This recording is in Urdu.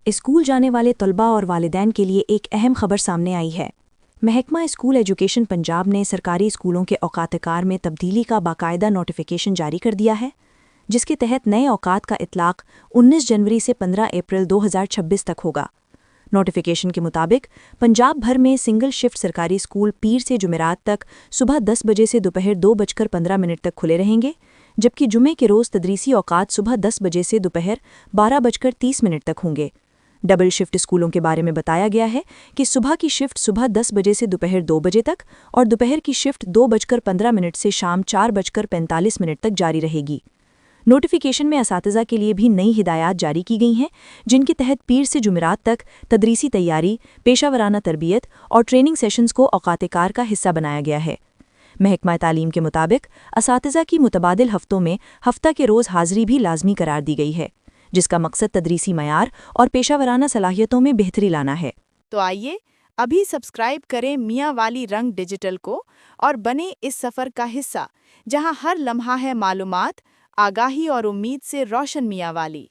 اسکول جانے والے طلباء اور والدین کے لیے ایک اہم خبر سامنے آئی ہے۔ محکمہ اسکول ایجوکیشن پنجاب نے سرکاری اسکولوں کے اوقات کار میں تبدیلی کا باقاعدہ نوٹیفیکیشن جاری کر دیا ہے، جس کے تحت نئے اوقات کا اطلاق 19 جنوری سے 15 اپریل 2026 تک ہوگا۔ نوٹیفیکیشن کے مطابق پنجاب بھر میں سنگل شفٹ سرکاری اسکول پیر سے جمعرات تک صبح 10 بجے سے دوپہر 2:15 تک کھلے رہیں گے، جبکہ جمعے کے روز تدریسی اوقات صبح 10 بجے سے دوپہر 12:30 تک ہوں گے۔ ڈبل شفٹ اسکولوں کے بارے میں بتایا گیا ہے کہ صبح کی شفٹ صبح 10 بجے سے دوپہر 2 بجے تک اور دوپہر کی شفٹ 2:15 سے شام 4:45 تک جاری رہے گی۔ نوٹیفیکیشن میں اساتذہ کے لیے بھی نئی ہدایات جاری کی گئی ہیں، جن کے تحت پیر سے جمعرات تک تدریسی تیاری، پیشہ ورانہ تربیت اور ٹریننگ سیشنز کو اوقات کار کا حصہ بنایا گیا ہے۔ محکمہ تعلیم کے مطابق اساتذہ کی متبادل ہفتوں میں ہفتہ کے روز حاضری بھی لازمی قرار دی گئی ہے، جس کا مقصد تدریسی معیار اور پیشہ ورانہ صلاحیتوں میں بہتری لانا ہے۔ تو آئیے ابھی سبسکرائب کریں میاں والی رنگ ڈیجیٹل کو اور بنیں اس سفر کا حصہ جہاں ہر لمحہ ہے معلومات، آگاہی اور امید سے روشن میاں والی۔